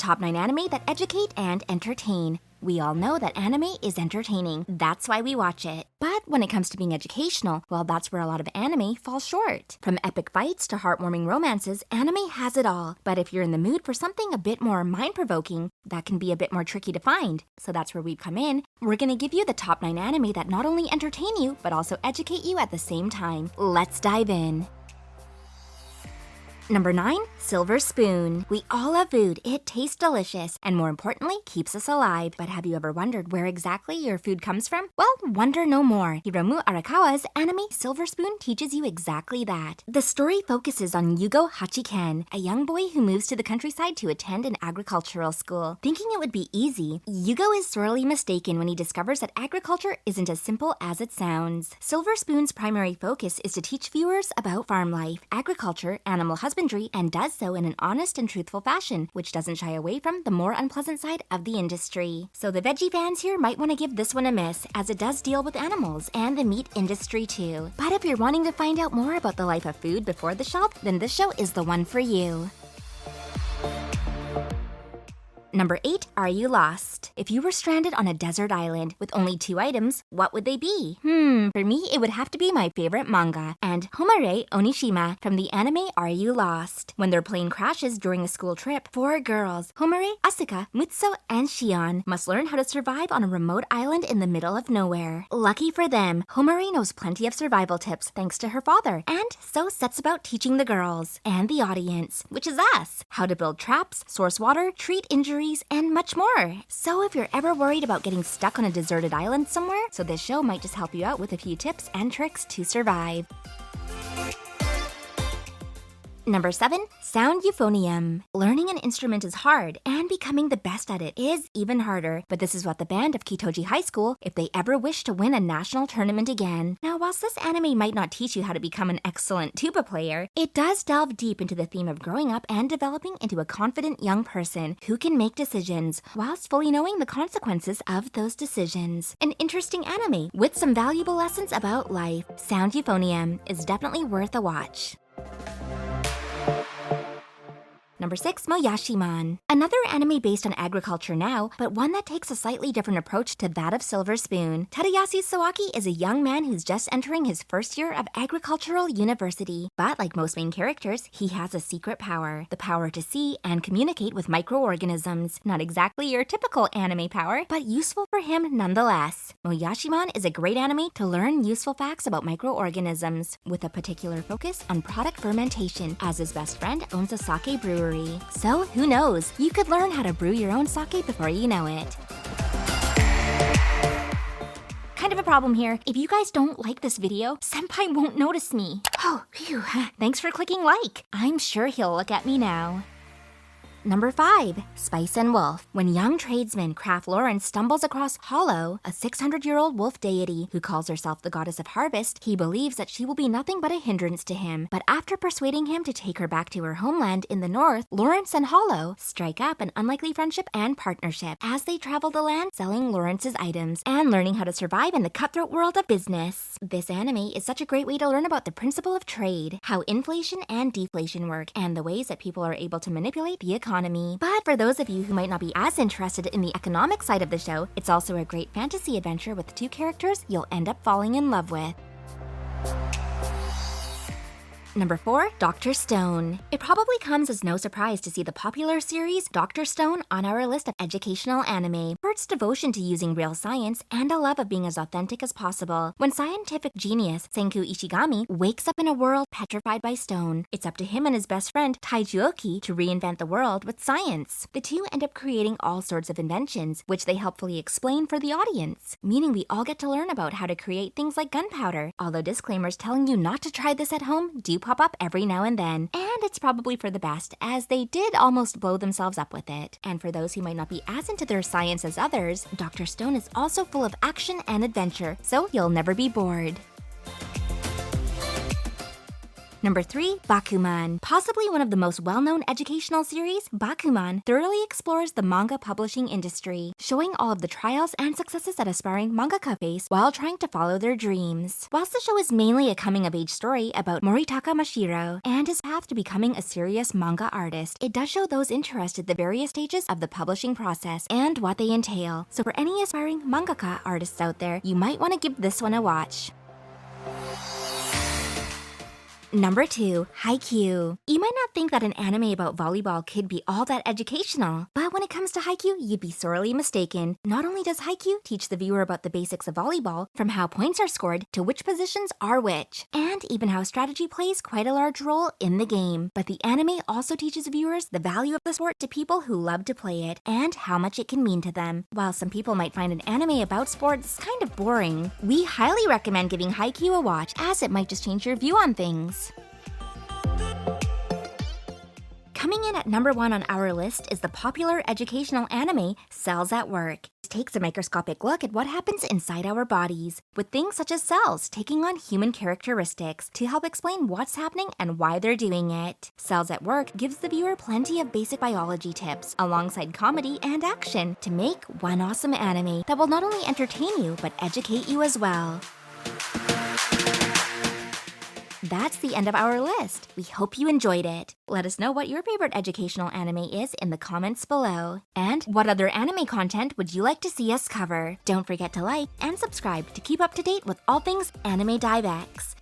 Top 9 anime that educate and entertain. We all know that anime is entertaining. That's why we watch it. But when it comes to being educational, well, that's where a lot of anime falls short. From epic fights to heartwarming romances, anime has it all. But if you're in the mood for something a bit more mind-provoking, that can be a bit more tricky to find. So that's where we come in. We're gonna give you the top 9 anime that not only entertain you, but also educate you at the same time. Let's dive in. Number 9, Silver Spoon. We all love food. It tastes delicious and more importantly, keeps us alive. But have you ever wondered where exactly your food comes from? Well, wonder no more. Hiromu Arakawa's anime Silver Spoon teaches you exactly that. The story focuses on Yugo Hachiken, a young boy who moves to the countryside to attend an agricultural school. Thinking it would be easy, Yugo is sorely mistaken when he discovers that agriculture isn't as simple as it sounds. Silver Spoon's primary focus is to teach viewers about farm life, agriculture, animal husbandry, and does so in an honest and truthful fashion, which doesn't shy away from the more unpleasant side of the industry. So the veggie fans here might want to give this one a miss, as it does deal with animals and the meat industry too. But if you're wanting to find out more about the life of food before the shelf, then this show is the one for you. Number 8, Are You Lost? If you were stranded on a desert island with only 2 items, what would they be? For me, it would have to be my favorite manga, and Homare Onishima from the anime Are You Lost? When their plane crashes during a school trip, 4 girls, Homare, Asuka, Mutsu, and Shion, must learn how to survive on a remote island in the middle of nowhere. Lucky for them, Homare knows plenty of survival tips thanks to her father, and so sets about teaching the girls, and the audience, which is us, how to build traps, source water, treat injuries, and much more. So if you're ever worried about getting stuck on a deserted island somewhere, so this show might just help you out with a few tips and tricks to survive. Number 7, Sound Euphonium. Learning an instrument is hard, and becoming the best at it is even harder. But this is what the band of Kitoji High School if they ever wish to win a national tournament again. Now, whilst this anime might not teach you how to become an excellent tuba player, it does delve deep into the theme of growing up and developing into a confident young person who can make decisions, whilst fully knowing the consequences of those decisions. An interesting anime with some valuable lessons about life. Sound Euphonium is definitely worth a watch. Number 6, Moyashimon. Another anime based on agriculture now, but one that takes a slightly different approach to that of Silver Spoon. Tadayasu Sawaki is a young man who's just entering his first year of agricultural university. But like most main characters, he has a secret power. The power to see and communicate with microorganisms. Not exactly your typical anime power, but useful for him nonetheless. Moyashimon is a great anime to learn useful facts about microorganisms, with a particular focus on product fermentation, as his best friend owns a sake brewery. So who knows, you could learn how to brew your own sake before you know it. Kind of a problem here. If you guys don't like this video, Senpai won't notice me. Oh, phew. Thanks for clicking like. I'm sure he'll look at me now. Number 5, SpiceandWolf. When young tradesman Craft Lawrence stumbles across Hollow, a 600-year-old wolf deity who calls herself the goddess of harvest, he believes that she will be nothing but a hindrance to him. But after persuading him to take her back to her homeland in the north, Lawrence and Hollow strike up an unlikely friendship and partnership as they travel the land selling Lawrence's items and learning how to survive in the cutthroat world of business. This anime is such a great way to learn about the principle of trade, how inflation and deflation work, and the ways that people are able to manipulate the economy. But for those of you who might not be as interested in the economic side of the show, it's also a great fantasy adventure with 2 characters you'll end up falling in love with. Number 4, DrStone. It probably comes as no surprise to see the popular series DrStone on our list of educational anime for its devotion to using real science and a love of being as authentic as possible. When scientific genius Senku Ishigami wakes up in a world petrified by stone, it's up to him and his best friend Taijuoki to reinvent the world with science. The two end up creating all sorts of inventions, which they helpfully explain for the audience, meaning we all get to learn about how to create things like gunpowder, although disclaimers telling you not to try this at home do pop up every now and then, and it's probably for the best, as they did almost blow themselves up with it. And for those who might not be as into their science as others, DrStone is also full of action and adventure, so you'll never be bored. Number 3, Bakuman. Possibly one of the most well-known educational series, Bakuman thoroughly explores the manga publishing industry, showing all of the trials and successes that aspiring mangaka face while trying to follow their dreams. Whilst the show is mainly a coming-of-age story about Moritaka Mashiro and his path to becoming a serious manga artist, it does show those interested the various stages of the publishing process and what they entail. So for any aspiring mangaka artists out there, you might want to give this one a watch. Number 2, Haikyuu. You might not think that an anime about volleyball could be all that educational, but when it comes to Haikyuu, you'd be sorely mistaken. Not only does Haikyuu teach the viewer about the basics of volleyball, from how points are scored to which positions are which, and even how strategy plays quite a large role in the game, but the anime also teaches viewers the value of the sport to people who love to play it, and how much it can mean to them. While some people might find an anime about sports kind of boring, we highly recommend giving Haikyuu a watch, as it might just change your view on things. Coming in at number 1 on our list is the popular educational anime CellsatWork. It takes a microscopic look at what happens inside our bodies, with things such as cells taking on human characteristics to help explain what's happening and why they're doing it. CellsatWork gives the viewer plenty of basic biology tips, alongside comedy and action, to make one awesome anime that will not only entertain you, but educate you as well. That's the end of our list. We hope you enjoyed it. Let us know what your favorite educational anime is in the comments below. And what other anime content would you like to see us cover? Don't forget to like and subscribe to keep up to date with all things Anime Dive X.